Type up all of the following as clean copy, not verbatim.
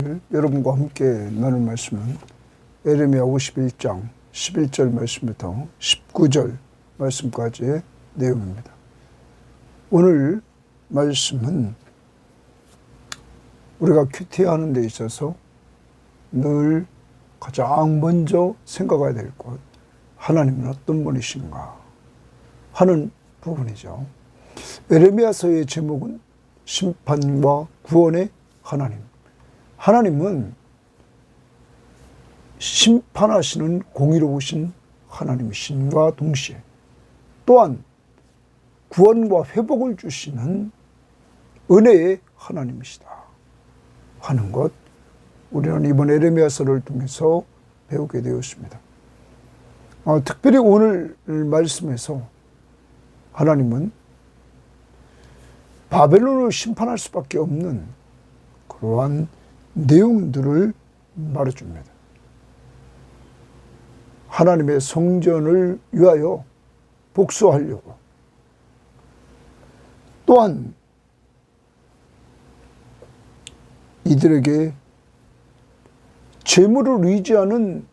오늘 여러분과 함께 나눌 말씀은 예레미야 51장 11절 말씀부터 19절 말씀까지의 내용입니다. 오늘 말씀은 우리가 큐티하는 데 있어서 늘 가장 먼저 생각해야 될 것, 하나님은 어떤 분이신가 하는 부분이죠. 예레미야서의 제목은 심판과 구원의 하나님. 하나님은 심판하시는 공의로우신 하나님이신과 동시에 또한 구원과 회복을 주시는 은혜의 하나님이시다 하는 것, 우리는 이번 예레미야서를 통해서 배우게 되었습니다. 특별히 오늘 말씀에서 하나님은 바벨론을 심판할 수밖에 없는 그러한 내용들을 말해줍니다. 하나님의 성전을 위하여 복수하려고, 또한 이들에게 재물을 의지하는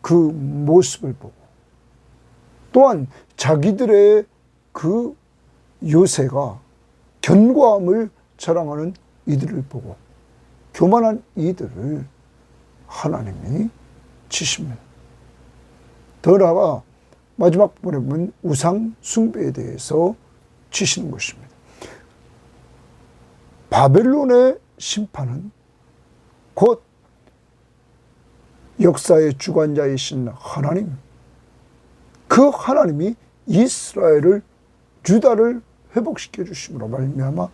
그 모습을 보고, 또한 자기들의 그 요새가 견고함을 자랑하는 이들을 보고 교만한 이들을 하나님이 치십니다. 더 나아가 마지막 부분에 보면 우상 숭배에 대해서 치시는 것입니다. 바벨론의 심판은 곧 역사의 주관자이신 하나님, 그 하나님이 이스라엘을, 유다를 회복시켜 주심으로 말미암아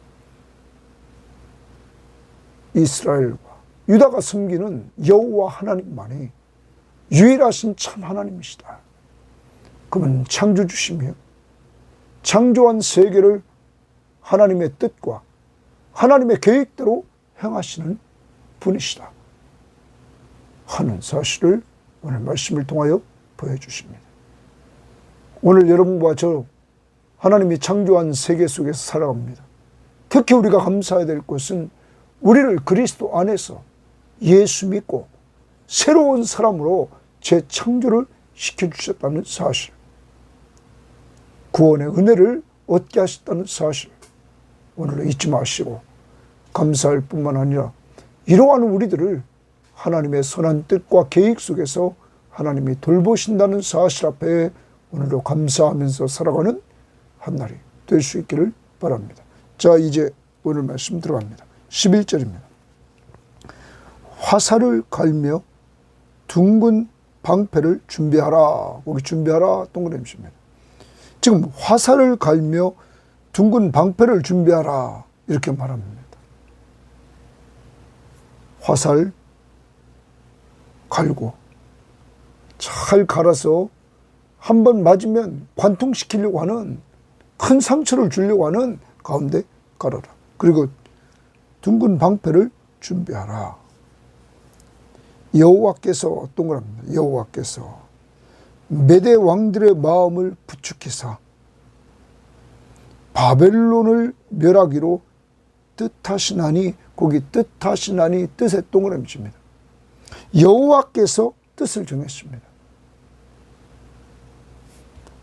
이스라엘과 유다가 섬기는 여호와 하나님만이 유일하신 참 하나님이시다. 그는 창조주시며 창조한 세계를 하나님의 뜻과 하나님의 계획대로 행하시는 분이시다 하는 사실을 오늘 말씀을 통하여 보여주십니다. 오늘 여러분과 저 하나님이 창조한 세계 속에서 살아갑니다. 특히 우리가 감사해야 될 것은 우리를 그리스도 안에서 예수 믿고 새로운 사람으로 재창조를 시켜주셨다는 사실, 구원의 은혜를 얻게 하셨다는 사실, 오늘 잊지 마시고 감사할 뿐만 아니라 이러한 우리들을 하나님의 선한 뜻과 계획 속에서 하나님이 돌보신다는 사실 앞에 오늘도 감사하면서 살아가는 한 날이 될 수 있기를 바랍니다. 자, 이제 오늘 말씀 들어갑니다. 11절입니다. 화살을 갈며 둥근 방패를 준비하라. 거기 준비하라 동그라미입니다. 지금 화살을 갈며 둥근 방패를 준비하라 이렇게 말합니다. 화살 갈고 잘 갈아서 한 번 맞으면 관통시키려고 하는, 큰 상처를 주려고 하는 가운데 갈아라. 그리고 둥근 방패를 준비하라. 여호와께서 동그랍니다. 여호와께서 메대 왕들의 마음을 부축해사 바벨론을 멸하기로 뜻하시나니, 거기 뜻하시나니 뜻의 동그라미입니다. 여호와께서 뜻을 정했습니다.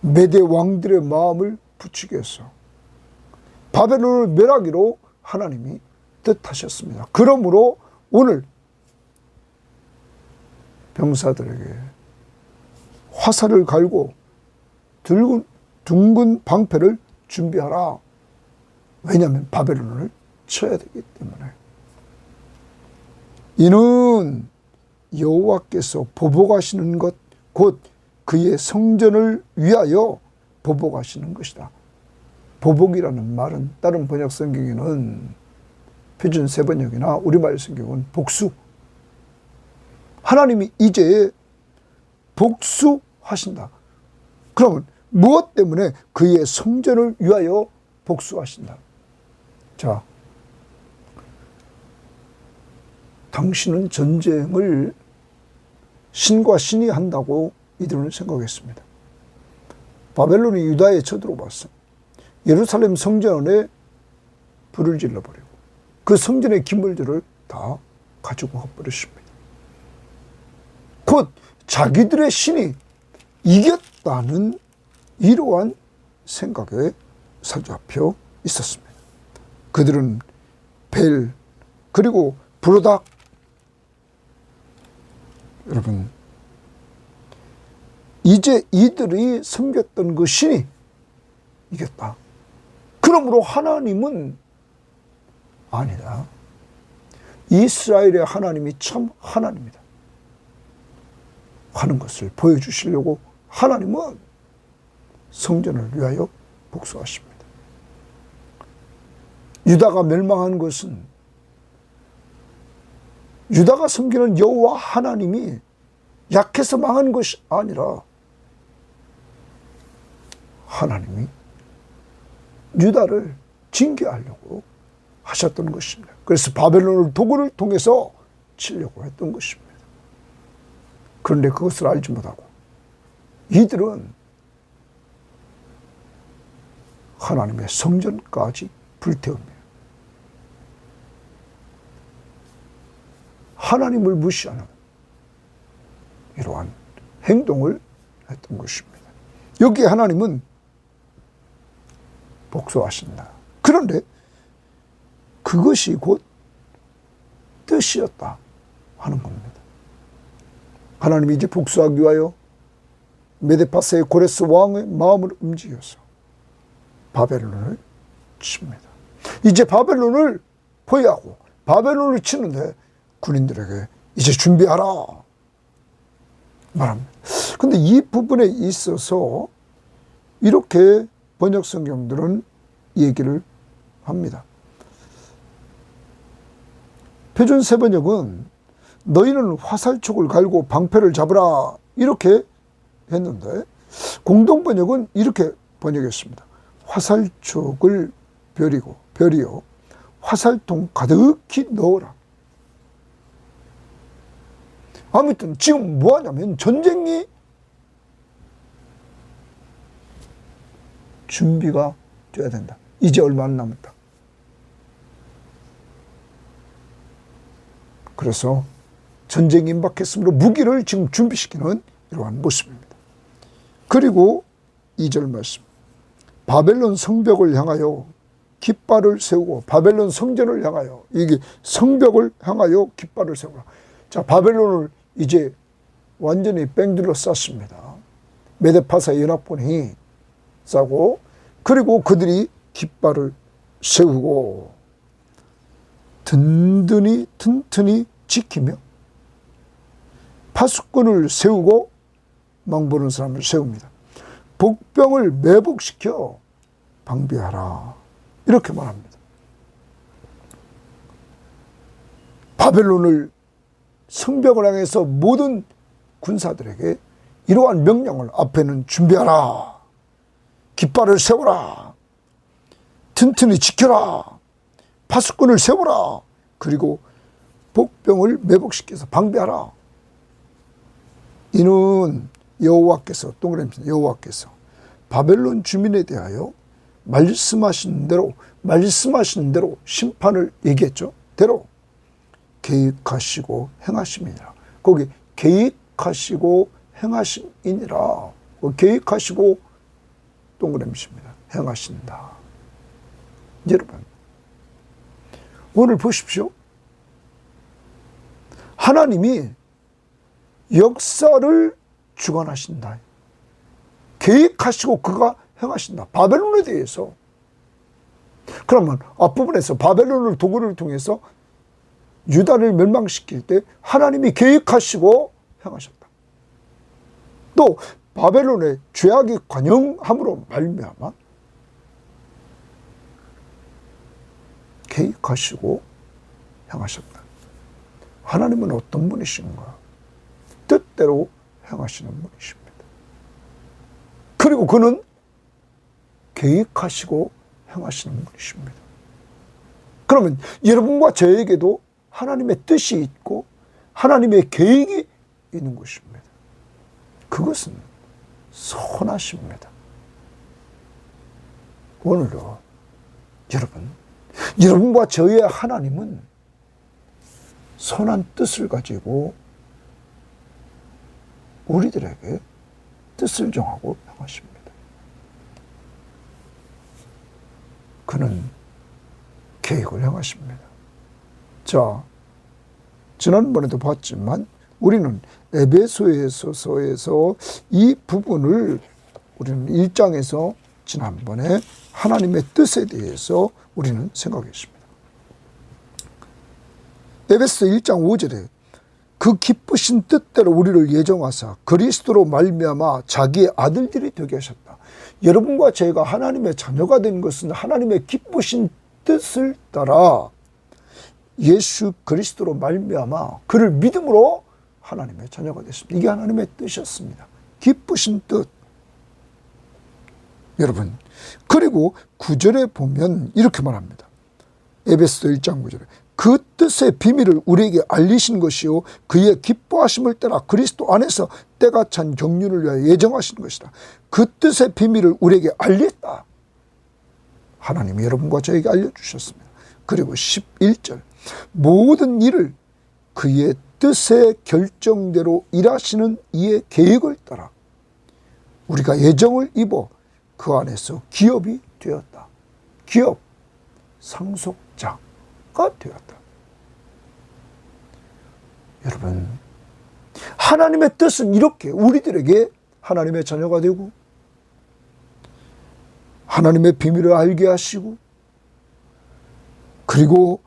메대 왕들의 마음을 부추겨서 바벨론을 멸하기로 하나님이 뜻하셨습니다. 그러므로 오늘 병사들에게 화살을 갈고 둥근 방패를 준비하라. 왜냐하면 바벨론을 쳐야 되기 때문에. 이는 여호와께서 보복하시는 것, 곧 그의 성전을 위하여 보복하시는 것이다. 보복이라는 말은 다른 번역 성경에는 표준 세번역이나 우리말 성경은 복수. 하나님이 이제 복수하신다. 그러면 무엇 때문에? 그의 성전을 위하여 복수하신다. 자, 당신은 전쟁을 신과 신이 한다고 이들은 생각했습니다. 바벨론이 유다에 쳐들어왔어. 예루살렘 성전에 불을 질러버리고 그 성전의 기물들을 다 가지고 가버렸습니다. 곧 자기들의 신이 이겼다는 이러한 생각에 사로잡혀 있었습니다. 그들은 벨 그리고 브로닥, 여러분, 이제 이들이 섬겼던 그 신이 이겼다. 그러므로 하나님은 아니다. 이스라엘의 하나님이 참 하나님이다 하는 것을 보여주시려고 하나님은 성전을 위하여 복수하십니다. 유다가 멸망한 것은 유다가 섬기는 여호와 하나님이 약해서 망한 것이 아니라 하나님이 유다를 징계하려고 하셨던 것입니다. 그래서 바벨론을 도구를 통해서 치려고 했던 것입니다. 그런데 그것을 알지 못하고 이들은 하나님의 성전까지 불태웁니다. 하나님을 무시하는 이러한 행동을 했던 것입니다. 여기에 하나님은 복수하신다. 그런데 그것이 곧 뜻이었다 하는 겁니다. 하나님이 이제 복수하기 위하여 메데파스의 고레스 왕의 마음을 움직여서 바벨론을 칩니다. 이제 바벨론을 포위하고 바벨론을 치는데 군인들에게 이제 준비하라 말합니다. 근데 이 부분에 있어서 이렇게 번역 성경들은 얘기를 합니다. 표준 세번역은 너희는 화살촉을 갈고 방패를 잡으라 이렇게 했는데 공동 번역은 이렇게 번역했습니다. 화살촉을 벼리어 화살통 가득히 넣어라. 아무튼 지금 뭐하냐면 전쟁이 준비가 돼야 된다. 이제 얼마 안 남았다. 그래서 전쟁이 임박했으므로 무기를 지금 준비시키는 이러한 모습입니다. 그리고 2절 말씀. 바벨론 성벽을 향하여 깃발을 세우고 바벨론 성전을 향하여 이게 성벽을 향하여 깃발을 세우라. 자, 바벨론을 이제 완전히 뺑들러 쌌습니다. 메데파사 연합군이 싸고 그리고 그들이 깃발을 세우고 튼튼히 지키며 파수꾼을 세우고 망보는 사람을 세웁니다. 복병을 매복시켜 방비하라 이렇게 말합니다. 바벨론을 성벽을 향해서 모든 군사들에게 이러한 명령을 앞에는 준비하라, 깃발을 세워라, 튼튼히 지켜라, 파수꾼을 세워라, 그리고 복병을 매복시켜서 방비하라. 이는 여호와께서 동그라미 여호와께서 바벨론 주민에 대하여 말씀하신 대로 심판을 얘기했죠. 대로 계획하시고 행하심이니라. 거기 계획하시고 행하심이니라. 계획하시고 동그라미입니다. 행하신다. 여러분, 오늘 보십시오. 하나님이 역사를 주관하신다. 계획하시고 그가 행하신다. 바벨론에 대해서. 그러면 앞부분에서 바벨론을 도구를 통해서 유다를 멸망시킬 때 하나님이 계획하시고 행하셨다. 또 바벨론의 죄악이 관영함으로 말미암아 계획하시고 행하셨다. 하나님은 어떤 분이신가? 뜻대로 행하시는 분이십니다. 그리고 그는 계획하시고 행하시는 분이십니다. 그러면 여러분과 저에게도 하나님의 뜻이 있고 하나님의 계획이 있는 것입니다. 그것은 선하십니다. 오늘도 여러분과 저의 하나님은 선한 뜻을 가지고 우리들에게 뜻을 정하고 명하십니다. 그는 계획을 행하십니다. 자, 지난번에도 봤지만 우리는 에베소서에서 이 부분을 우리는 1장에서 지난번에 하나님의 뜻에 대해서 우리는 생각했습니다. 에베소 1장 5절에 그 기쁘신 뜻대로 우리를 예정하사 그리스도로 말미암아 자기의 아들들이 되게 하셨다. 여러분과 제가 하나님의 자녀가 된 것은 하나님의 기쁘신 뜻을 따라 예수 그리스도로 말미암아 그를 믿음으로 하나님의 자녀가 됐습니다. 이게 하나님의 뜻이었습니다. 기쁘신 뜻. 여러분, 그리고 9절에 보면 이렇게 말합니다. 에베소서 1장 9절에 그 뜻의 비밀을 우리에게 알리신 것이요 그의 기뻐하심을 따라 그리스도 안에서 때가 찬 경륜을 위하여 예정하신 것이다. 그 뜻의 비밀을 우리에게 알렸다. 하나님이 여러분과 저에게 알려주셨습니다. 그리고 11절 모든 일을 그의 뜻의 결정대로 일하시는 이의 계획을 따라 우리가 예정을 입어 그 안에서 기업이 되었다. 기업, 상속자가 되었다. 여러분, 하나님의 뜻은 이렇게 우리들에게 하나님의 자녀가 되고 하나님의 비밀을 알게 하시고 그리고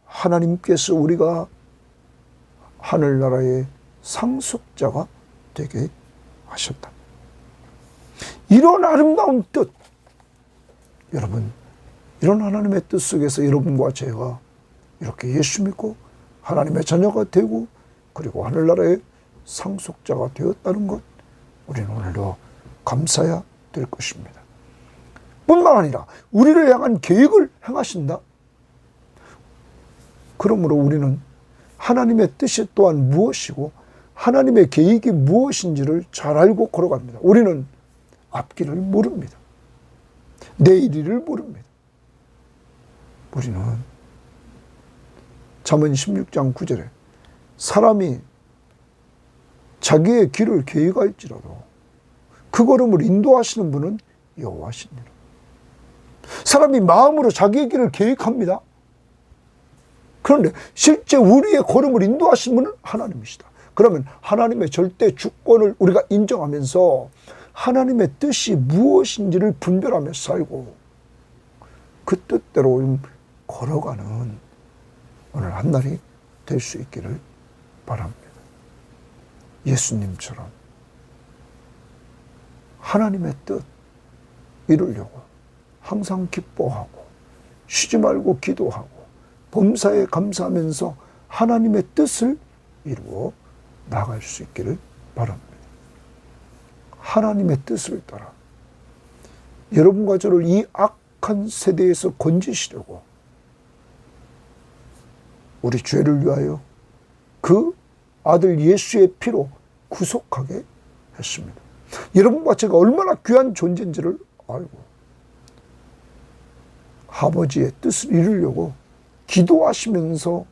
하나님께서 우리가 하늘나라의 상속자가 되게 하셨다. 이런 아름다운 뜻, 여러분, 이런 하나님의 뜻 속에서 여러분과 제가 이렇게 예수 믿고 하나님의 자녀가 되고 그리고 하늘나라의 상속자가 되었다는 것, 우리는 오늘도 감사해야 될 것입니다. 뿐만 아니라 우리를 향한 계획을 행하신다. 그러므로 우리는 하나님의 뜻이 또한 무엇이고 하나님의 계획이 무엇인지를 잘 알고 걸어갑니다. 우리는 앞길을 모릅니다. 내일을 모릅니다. 우리는 잠언 16장 9절에 사람이 자기의 길을 계획할지라도 그 걸음을 인도하시는 분은 여호와시니라. 사람이 마음으로 자기의 길을 계획합니다. 그런데 실제 우리의 걸음을 인도하시는 분은 하나님이시다. 그러면 하나님의 절대 주권을 우리가 인정하면서 하나님의 뜻이 무엇인지를 분별하며 살고 그 뜻대로 걸어가는 오늘 한 날이 될 수 있기를 바랍니다. 예수님처럼 하나님의 뜻 이루려고 항상 기뻐하고 쉬지 말고 기도하고 범사에 감사하면서 하나님의 뜻을 이루어 나갈 수 있기를 바랍니다. 하나님의 뜻을 따라 여러분과 저를 이 악한 세대에서 건지시려고 우리 죄를 위하여 그 아들 예수의 피로 구속하게 했습니다. 여러분과 제가 얼마나 귀한 존재인지를 알고 아버지의 뜻을 이루려고 기도하시면서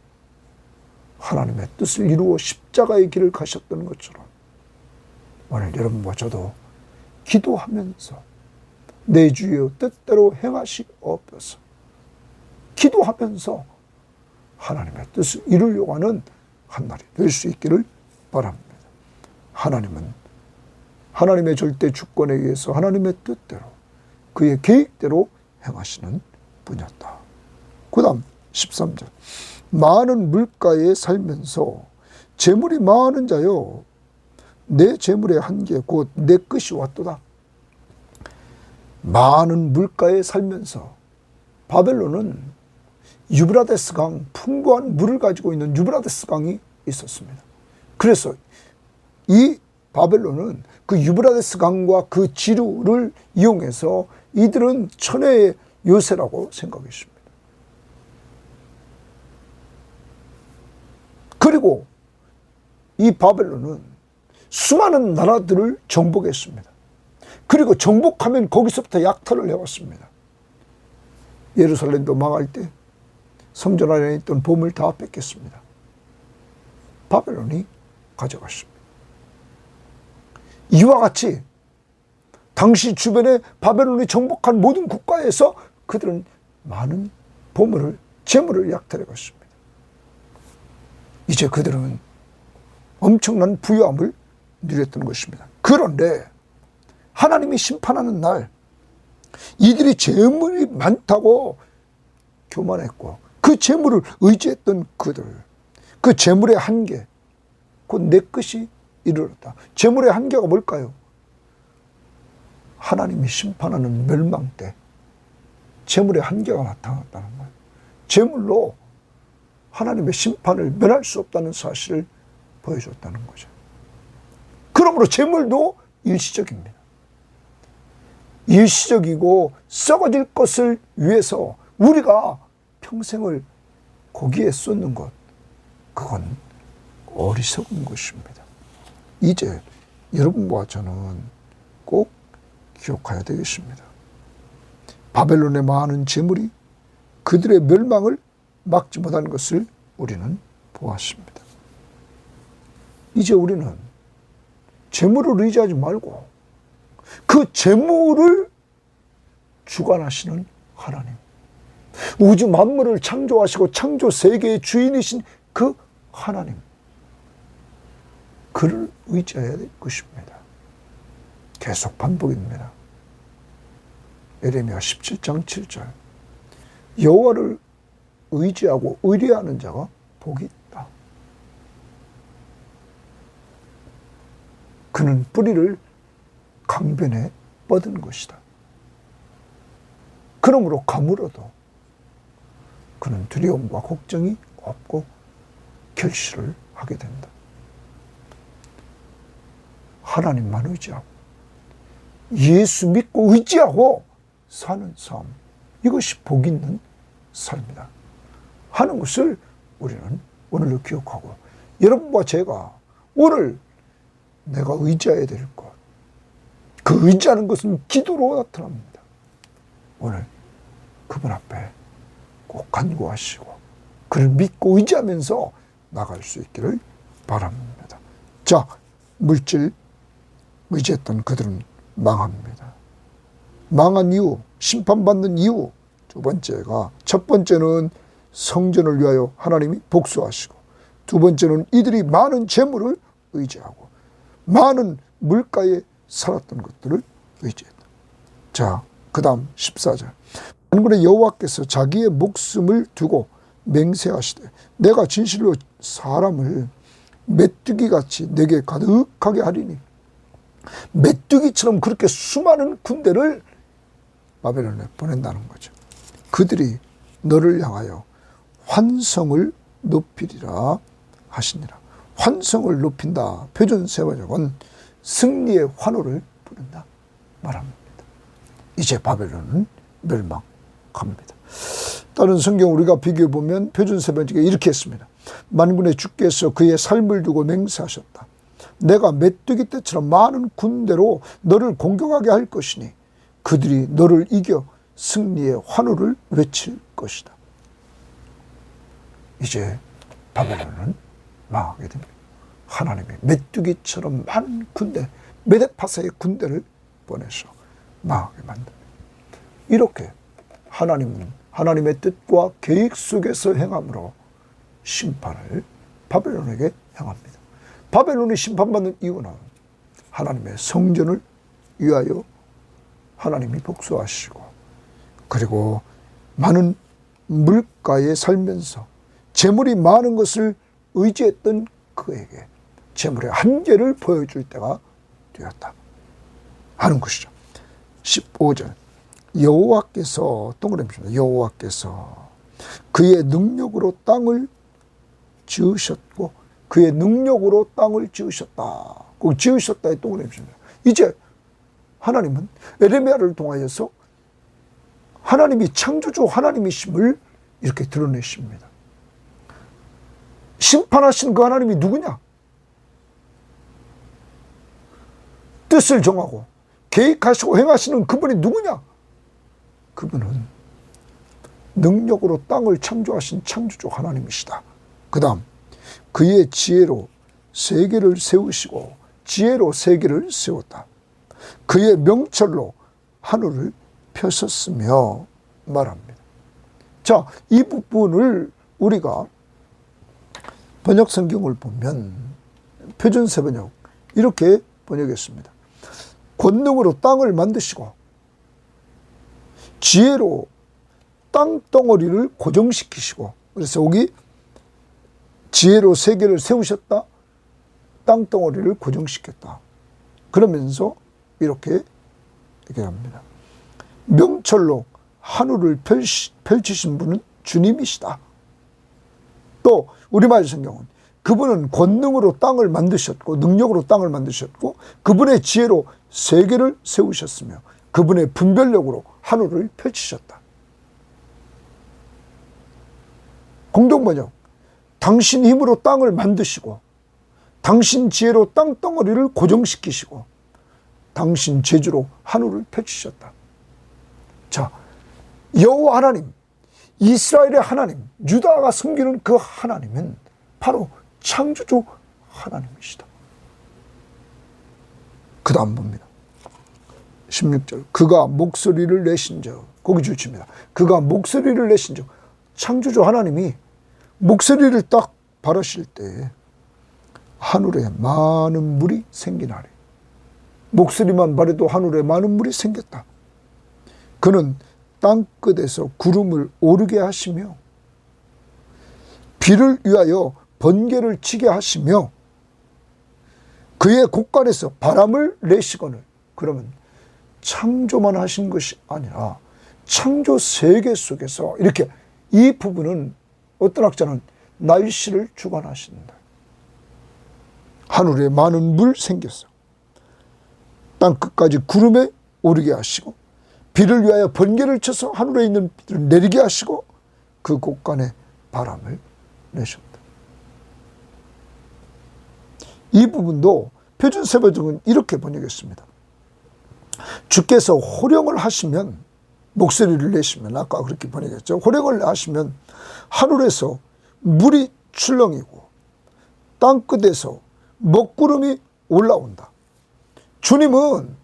하나님의 뜻을 이루어 십자가의 길을 가셨던 것처럼 오늘 여러분과 저도 기도하면서 내 주의 뜻대로 행하시옵소서. 기도하면서 하나님의 뜻을 이루려고 하는 한 날이 될 수 있기를 바랍니다. 하나님은 하나님의 절대 주권에 의해서 하나님의 뜻대로 그의 계획대로 행하시는 분이었다. 그 다음 13절 많은 물가에 살면서 재물이 많은 자여 내 재물의 한계 곧 내 끝이 왔도다. 많은 물가에 살면서 바벨론은 유브라데스 강, 풍부한 물을 가지고 있는 유브라데스 강이 있었습니다. 그래서 이 바벨론은 그 유브라데스 강과 그 지류를 이용해서 이들은 천혜의 요새라고 생각했습니다. 그리고 이 바벨론은 수많은 나라들을 정복했습니다. 그리고 정복하면 거기서부터 약탈을 해왔습니다. 예루살렘도 망할 때 성전 안에 있던 보물 다 뺏겼습니다. 바벨론이 가져갔습니다. 이와 같이 당시 주변에 바벨론이 정복한 모든 국가에서 그들은 많은 보물을, 재물을 약탈해 갔습니다. 이제 그들은 엄청난 부유함을 누렸던 것입니다. 그런데 하나님이 심판하는 날 이들이 재물이 많다고 교만했고 그 재물을 의지했던 그들, 그 재물의 한계, 곧 내 것이 이르렀다. 재물의 한계가 뭘까요? 하나님이 심판하는 멸망 때 재물의 한계가 나타났다는 거예요. 재물로 하나님의 심판을 면할 수 없다는 사실을 보여줬다는 거죠. 그러므로 재물도 일시적입니다. 일시적이고 썩어질 것을 위해서 우리가 평생을 거기에 쏟는 것, 그건 어리석은 것입니다. 이제 여러분과 저는 꼭 기억해야 되겠습니다. 바벨론의 많은 재물이 그들의 멸망을 막지 못한 것을 우리는 보았습니다. 이제 우리는 재물을 의지하지 말고 그 재물을 주관하시는 하나님, 우주 만물을 창조하시고 창조 세계의 주인이신 그 하나님, 그를 의지해야 될 것입니다. 계속 반복입니다. 에레미야 17장 7절, 여호와를 의지하고 의뢰하는 자가 복이 있다. 그는 뿌리를 강변에 뻗은 것이다. 그러므로 가물어도 그는 두려움과 걱정이 없고 결실을 하게 된다. 하나님만 의지하고 예수 믿고 의지하고 사는 삶, 이것이 복 있는 삶이다 하는 것을 우리는 오늘로 기억하고, 여러분과 제가 오늘 내가 의지해야 될 것, 그 의지하는 것은 기도로 나타납니다. 오늘 그분 앞에 꼭 간구하시고 그를 믿고 의지하면서 나갈 수 있기를 바랍니다. 자, 물질 의지했던 그들은 망합니다. 망한 이유, 심판받는 이유, 두 번째가, 첫 번째는 성전을 위하여 하나님이 복수하시고, 두 번째는 이들이 많은 재물을 의지하고 많은 물가에 살았던 것들을 의지했다. 자, 그 다음 14절, 만군의 여호와께서 자기의 목숨을 두고 맹세하시되 내가 진실로 사람을 메뚜기같이 내게 가득하게 하리니, 메뚜기처럼 그렇게 수많은 군대를 바벨론에 보낸다는 거죠. 그들이 너를 향하여 환성을 높이리라 하시니라. 환성을 높인다, 표준 세번역은 승리의 환호를 부른다 말합니다. 이제 바벨론은 멸망합니다. 다른 성경 우리가 비교해 보면 표준 세번역에 이렇게 했습니다. 만군의 주께서 그의 삶을 두고 맹세하셨다. 내가 메뚜기 떼처럼 많은 군대로 너를 공격하게 할 것이니 그들이 너를 이겨 승리의 환호를 외칠 것이다. 이제 바벨론은 망하게 됩니다. 하나님이 메뚜기처럼 많은 군대, 메데파사의 군대를 보내서 망하게 만듭니다. 이렇게 하나님은 하나님의 뜻과 계획 속에서 행함으로 심판을 바벨론에게 행합니다. 바벨론이 심판받는 이유는 하나님의 성전을 위하여 하나님이 복수하시고, 그리고 많은 물가에 살면서 재물이 많은 것을 의지했던 그에게 재물의 한계를 보여줄 때가 되었다 하는 것이죠. 15절, 여호와께서, 동그라미입니다. 여호와께서 그의 능력으로 땅을 지으셨고 그의 능력으로 땅을 지으셨다. 그 지으셨다의 동그라미입니다. 이제 하나님은 에레미야를 통하여서 하나님이 창조주 하나님이심을 이렇게 드러내십니다. 심판하신 그 하나님이 누구냐? 뜻을 정하고 계획하시고 행하시는 그분이 누구냐? 그분은 능력으로 땅을 창조하신 창조주 하나님이시다. 그 다음 그의 지혜로 세계를 세우시고 지혜로 세계를 세웠다. 그의 명철로 하늘을 펴셨으며 말합니다. 자, 이 부분을 우리가 번역 성경을 보면 표준세 번역 이렇게 번역했습니다. 권능으로 땅을 만드시고 지혜로 땅덩어리를 고정시키시고, 그래서 여기 지혜로 세계를 세우셨다, 땅덩어리를 고정시켰다. 그러면서 이렇게 얘기합니다. 명철로 하늘을 펼치신 분은 주님이시다. 또 우리말 성경은 그분은 권능으로 땅을 만드셨고 능력으로 땅을 만드셨고 그분의 지혜로 세계를 세우셨으며 그분의 분별력으로 하늘을 펼치셨다. 공동번역, 당신 힘으로 땅을 만드시고 당신 지혜로 땅덩어리를 고정시키시고 당신 재주로 하늘을 펼치셨다. 자, 여호와 하나님, 이스라엘의 하나님, 유다가 섬기는 그 하나님은 바로 창조주 하나님이시다. 그 다음 봅니다. 16절, 그가 목소리를 내신즉, 거기 주칩니다. 그가 목소리를 내신즉, 창조주 하나님이 목소리를 딱 바라실 때 하늘에 많은 물이 생기나니, 목소리만 바래도 하늘에 많은 물이 생겼다. 그는 땅끝에서 구름을 오르게 하시며 비를 위하여 번개를 치게 하시며 그의 곳간에서 바람을 내시거늘. 그러면 창조만 하신 것이 아니라 창조 세계 속에서 이렇게, 이 부분은 어떤 학자는 날씨를 주관하신다. 하늘에 많은 물 생겼어. 땅끝까지 구름에 오르게 하시고 비를 위하여 번개를 쳐서 하늘에 있는 비를 내리게 하시고 그 곳간에 바람을 내셨다. 이 부분도 표준세번역은 이렇게 번역했습니다. 주께서 호령을 하시면, 목소리를 내시면, 아까 그렇게 번역했죠. 호령을 하시면 하늘에서 물이 출렁이고 땅끝에서 먹구름이 올라온다. 주님은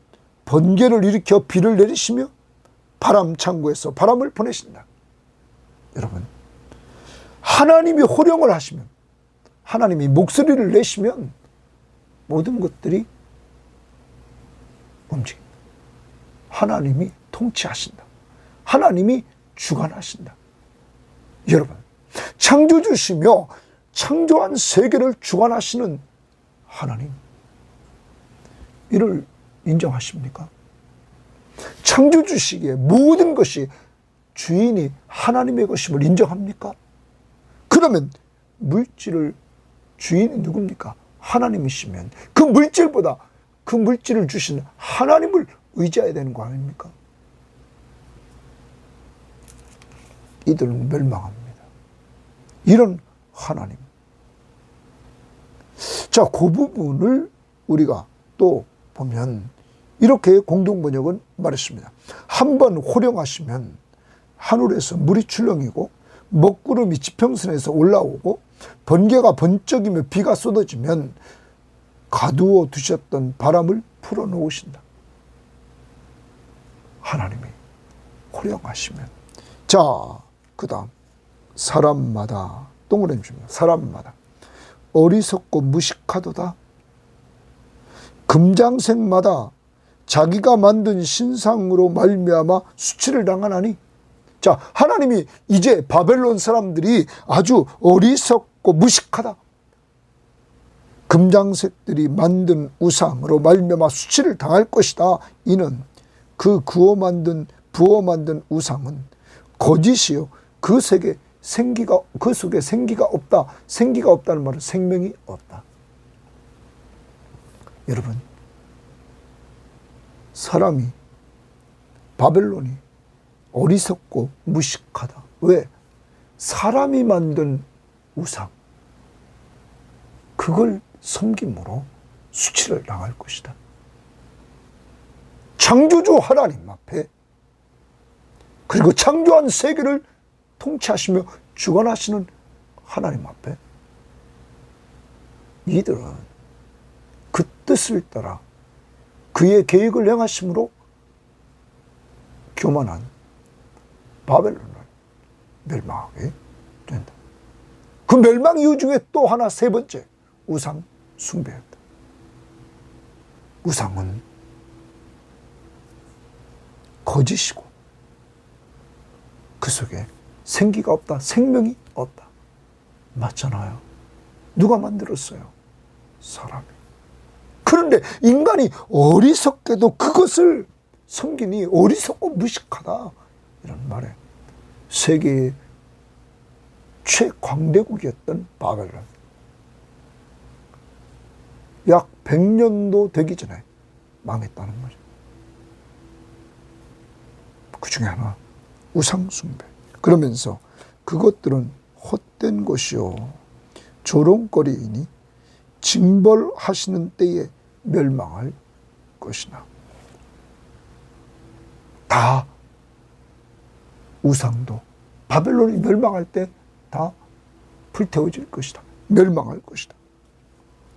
번개를 일으켜 비를 내리시며 바람 창고에서 바람을 보내신다. 여러분, 하나님이 호령을 하시면, 하나님이 목소리를 내시면 모든 것들이 움직인다. 하나님이 통치하신다. 하나님이 주관하신다. 여러분, 창조주시며 창조한 세계를 주관하시는 하나님, 이를 인정하십니까? 창조주시기에 모든 것이 주인이 하나님의 것임을 인정합니까? 그러면 물질을 주인이 누굽니까? 하나님이시면 그 물질보다 그 물질을 주신 하나님을 의지해야 되는 거 아닙니까? 이들은 멸망합니다. 이런 하나님. 자, 그 부분을 우리가 또 보면 이렇게 공동번역은 말했습니다. 한번 호령하시면 하늘에서 물이 출렁이고 먹구름이 지평선에서 올라오고 번개가 번쩍이며 비가 쏟아지면 가두어 두셨던 바람을 풀어놓으신다. 하나님이 호령하시면. 자, 그 다음 사람마다, 동그라미 줍니다. 사람마다 어리석고 무식하도다. 금장색마다 자기가 만든 신상으로 말미암아 수치를 당하나니. 자, 하나님이 이제 바벨론 사람들이 아주 어리석고 무식하다. 금장색들이 만든 우상으로 말미암아 수치를 당할 것이다. 이는 그 부어 만든 우상은 거짓이요, 그 속에 생기가 없다. 생기가 없다는 말은 생명이 없다. 여러분, 사람이, 바벨론이 어리석고 무식하다. 왜? 사람이 만든 우상, 그걸 섬김으로 수치를 당할 것이다. 창조주 하나님 앞에, 그리고 창조한 세계를 통치하시며 주관하시는 하나님 앞에 이들은 그 뜻을 따라 그의 계획을 행하심으로 교만한 바벨론을 멸망하게 된다. 그 멸망 이유 중에 또 하나, 세 번째, 우상 숭배였다. 우상은 거짓이고 그 속에 생기가 없다, 생명이 없다. 맞잖아요. 누가 만들었어요? 사람이. 그런데 인간이 어리석게도 그것을 섬기니 어리석고 무식하다, 이런 말에 세계의 최광대국이었던 바벨론, 약 100년도 되기 전에 망했다는 거죠. 그 중에 하나, 우상숭배. 그러면서 그것들은 헛된 것이요 조롱거리이니 징벌하시는 때에 멸망할 것이나. 다 우상도 바벨론이 멸망할 때 다 불태워질 것이다. 멸망할 것이다.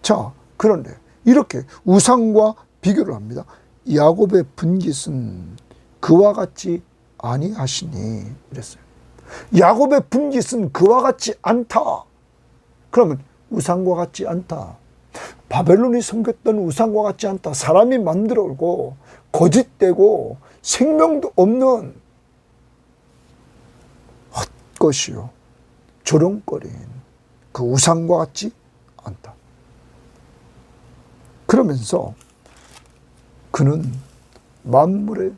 자, 그런데 이렇게 우상과 비교를 합니다. 야곱의 분깃은 그와 같지 아니하시니 그랬어요. 야곱의 분깃은 그와 같지 않다. 그러면 우상과 같지 않다. 바벨론이 섬겼던 우상과 같지 않다. 사람이 만들어오고 거짓되고 생명도 없는 헛것이요 조롱거리인 그 우상과 같지 않다. 그러면서 그는 만물을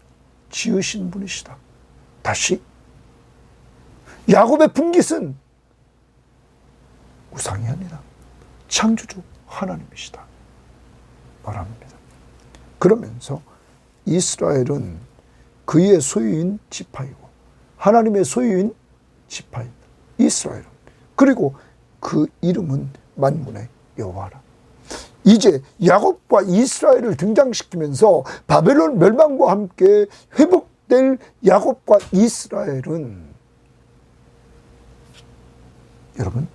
지으신 분이시다. 다시 야곱의 분깃은 우상이 아니라 창조주 하나님이시다 말합니다. 그러면서 이스라엘은 그의 소유인 지파이고 하나님의 소유인 지파이다. 이스라엘은. 그리고 그 이름은 만군의 여호와라. 이제 야곱과 이스라엘을 등장시키면서 바벨론 멸망과 함께 회복될 야곱과 이스라엘은, 여러분,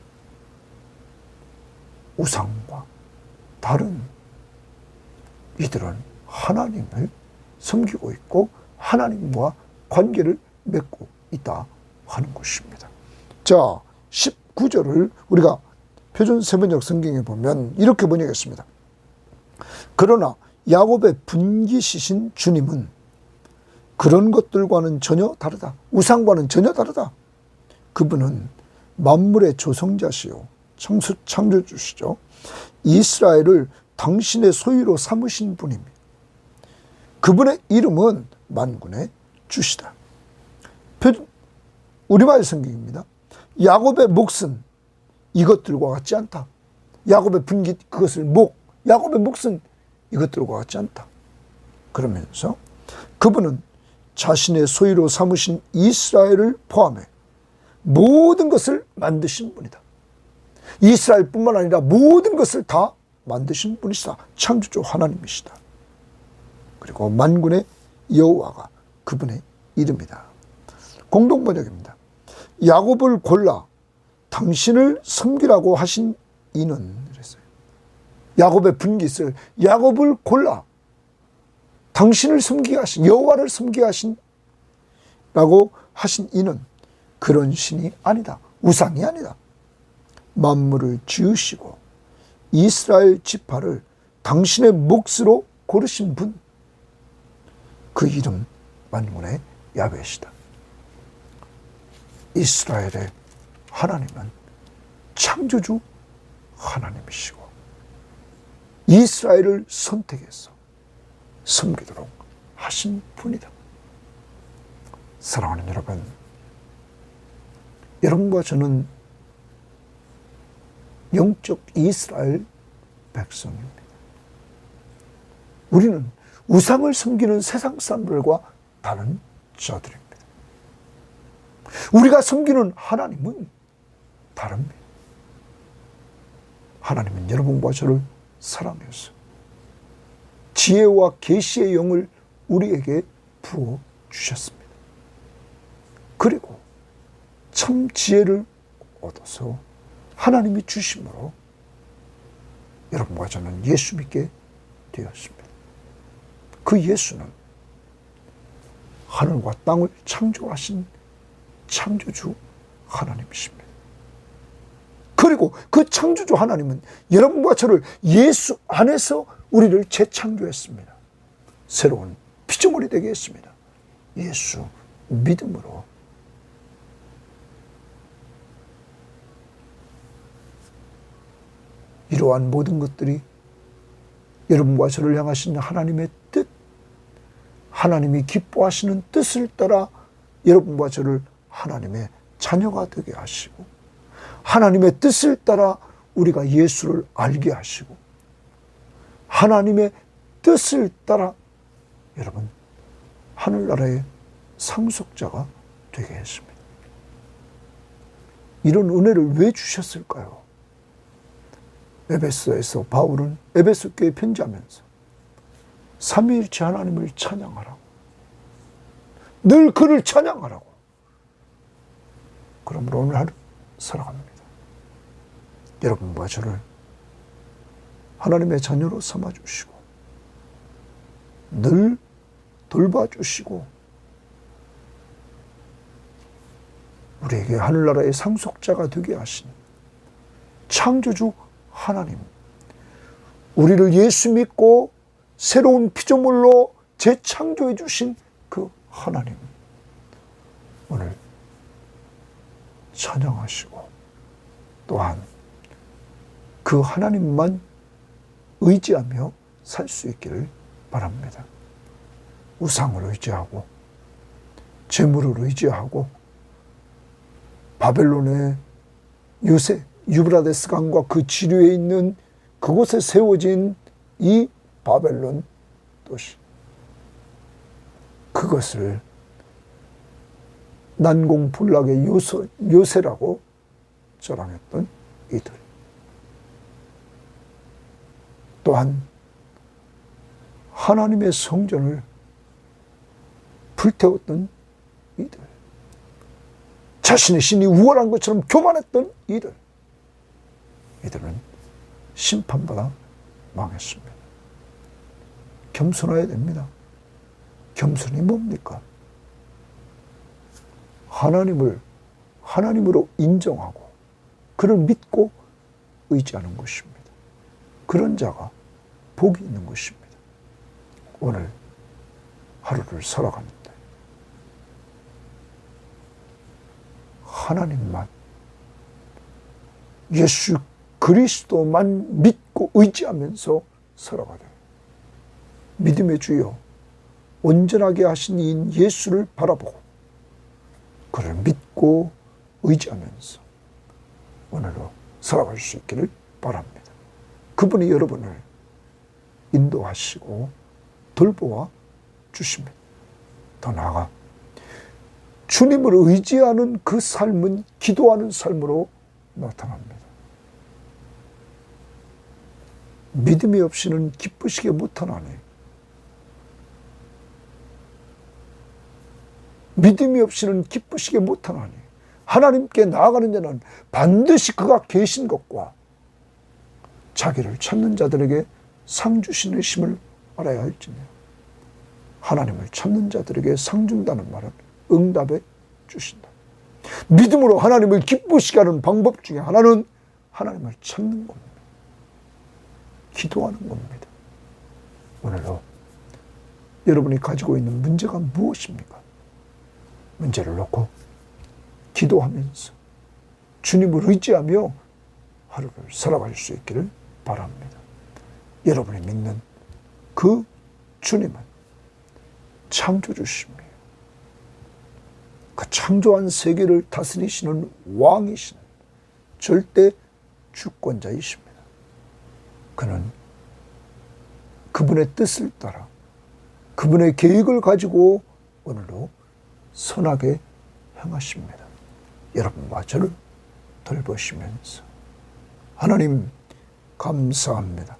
우상과 다른, 이들은 하나님을 섬기고 있고 하나님과 관계를 맺고 있다 하는 것입니다. 자, 19절을 우리가 표준 세번역 성경에 보면 이렇게 번역했습니다. 그러나 야곱의 분깃이신 주님은 그런 것들과는 전혀 다르다. 우상과는 전혀 다르다. 그분은 만물의 조성자시요 창조주시죠. 이스라엘을 당신의 소유로 삼으신 분입니다. 그분의 이름은 만군의 주시다. 우리말 성경입니다. 야곱의 몫은 이것들과 같지 않다. 야곱의 분깃, 그것을 야곱의 몫은 이것들과 같지 않다. 그러면서 그분은 자신의 소유로 삼으신 이스라엘을 포함해 모든 것을 만드신 분이다. 이스라엘뿐만 아니라 모든 것을 다 만드신 분이시다. 창조주 하나님이시다. 그리고 만군의 여호와가 그분의 이름이다. 공동번역입니다. 야곱을 골라 당신을 섬기라고 하신 이는, 그랬어요. 야곱의 분깃을, 야곱을 골라 당신을 섬기게 하신, 여호와를 섬기게 하신 라고 하신 이는 그런 신이 아니다. 우상이 아니다. 만물을 지으시고 이스라엘 지파를 당신의 몫으로 고르신 분, 그 이름 만군의 야훼시다. 이스라엘의 하나님은 창조주 하나님이시고 이스라엘을 선택해서 섬기도록 하신 분이다. 사랑하는 여러분, 여러분과 저는 영적 이스라엘 백성입니다. 우리는 우상을 섬기는 세상 사람들과 다른 자들입니다. 우리가 섬기는 하나님은 다릅니다. 하나님은 여러분과 저를 사랑해서 지혜와 계시의 영을 우리에게 부어 주셨습니다. 그리고 참 지혜를 얻어서 하나님이 주심으로 여러분과 저는 예수 믿게 되었습니다. 그 예수는 하늘과 땅을 창조하신 창조주 하나님이십니다. 그리고 그 창조주 하나님은 여러분과 저를 예수 안에서 우리를 재창조했습니다. 새로운 피조물이 되게 했습니다. 예수 믿음으로. 이러한 모든 것들이 여러분과 저를 향하신 하나님의 뜻, 하나님이 기뻐하시는 뜻을 따라 여러분과 저를 하나님의 자녀가 되게 하시고, 하나님의 뜻을 따라 우리가 예수를 알게 하시고, 하나님의 뜻을 따라 여러분 하늘나라의 상속자가 되게 했습니다. 이런 은혜를 왜 주셨을까요? 에베소에서 바울은 에베소 교회에 편지하면서 삼위일체 하나님을 찬양하라고, 늘 그를 찬양하라고. 그러므로 오늘 하루 살아갑니다. 여러분과 저를 하나님의 자녀로 삼아주시고 늘 돌봐주시고 우리에게 하늘나라의 상속자가 되게 하신 창조주 하나님, 우리를 예수 믿고 새로운 피조물로 재창조해 주신 그 하나님, 오늘 찬양하시고 또한 그 하나님만 의지하며 살 수 있기를 바랍니다. 우상을 의지하고 재물을 의지하고 바벨론의 요새 유브라데스 강과 그 지류에 있는 그곳에 세워진 이 바벨론 도시, 그것을 난공불락의 요새라고 자랑했던 이들, 또한 하나님의 성전을 불태웠던 이들, 자신의 신이 우월한 것처럼 교만했던 이들은 심판받아 망했습니다. 겸손해야 됩니다. 겸손이 뭡니까? 하나님으로 인정하고 그를 믿고 의지하는 것입니다. 그런 자가 복이 있는 것입니다. 오늘 하루를 살아가는데 하나님만, 예수 그리스도만 믿고 의지하면서 살아가되 믿음의 주여 온전하게 하신 이인 예수를 바라보고 그를 믿고 의지하면서 오늘도 살아갈 수 있기를 바랍니다. 그분이 여러분을 인도하시고 돌보아 주십니다. 더 나아가 주님을 의지하는 그 삶은 기도하는 삶으로 나타납니다. 믿음이 없이는 기쁘시게 못하나니, 믿음이 없이는 기쁘시게 못하나니, 하나님께 나아가는 자는 반드시 그가 계신 것과 자기를 찾는 자들에게 상 주시는 심을 알아야 할지며, 하나님을 찾는 자들에게 상 준다는 말은 응답해 주신다. 믿음으로 하나님을 기쁘시게 하는 방법 중에 하나는 하나님을 찾는 겁니다. 기도하는 겁니다. 오늘도 여러분이 가지고 있는 문제가 무엇입니까? 문제를 놓고 기도하면서 주님을 의지하며 하루를 살아갈 수 있기를 바랍니다. 여러분이 믿는 그 주님은 창조주십니다. 그 창조한 세계를 다스리시는 왕이신 절대 주권자이십니다. 그는 그분의 뜻을 따라 그분의 계획을 가지고 오늘도 선하게 행하십니다. 여러분과 저를 돌보시면서 하나님 감사합니다.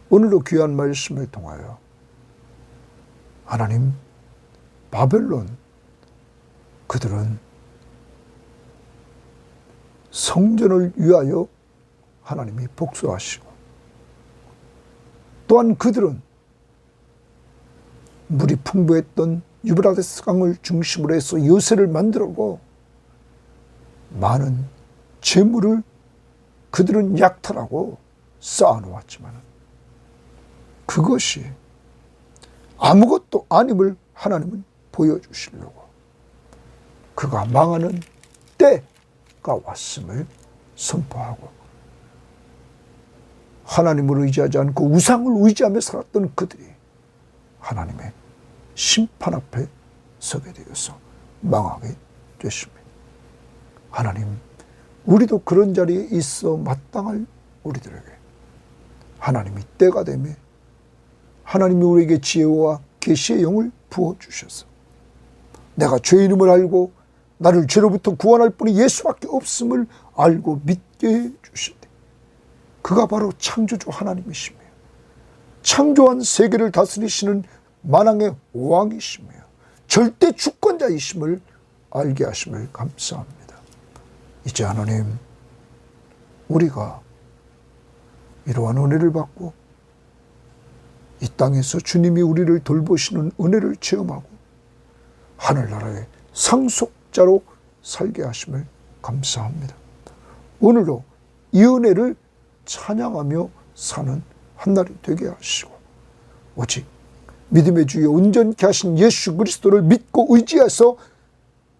오늘도 귀한 말씀을 통하여 하나님, 바벨론 그들은 성전을 위하여 하나님이 복수하시고 또한 그들은 물이 풍부했던 유브라데스 강을 중심으로 해서 요새를 만들고 많은 재물을 그들은 약탈하고 쌓아놓았지만 그것이 아무것도 아님을 하나님은 보여주시려고 그가 망하는 때가 왔음을 선포하고 하나님을 의지하지 않고 우상을 의지하며 살았던 그들이 하나님의 심판 앞에 서게 되어서 망하게 됐습니다. 하나님, 우리도 그런 자리에 있어 마땅할 우리들에게 하나님이 때가 되매 하나님이 우리에게 지혜와 계시의 영을 부어주셔서 내가 죄인임을 알고 나를 죄로부터 구원할 분이 예수밖에 없음을 알고 믿게 해주시되 그가 바로 창조주 하나님이시며 창조한 세계를 다스리시는 만왕의 왕이시며 절대 주권자이심을 알게 하심을 감사합니다. 이제 하나님, 우리가 이러한 은혜를 받고 이 땅에서 주님이 우리를 돌보시는 은혜를 체험하고 하늘나라의 상속자로 살게 하심을 감사합니다. 오늘도 이 은혜를 찬양하며 사는 한날이 되게 하시고 오직 믿음의 주여 온전케 하신 예수 그리스도를 믿고 의지해서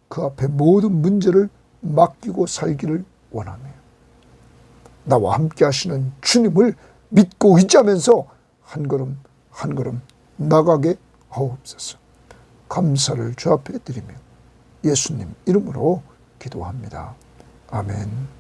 그 앞에 모든 문제를 맡기고 살기를 원하며 나와 함께 하시는 주님을 믿고 의지하면서 한 걸음 한 걸음 나가게 하옵소서. 감사를 주 앞에 드리며 예수님 이름으로 기도합니다. 아멘.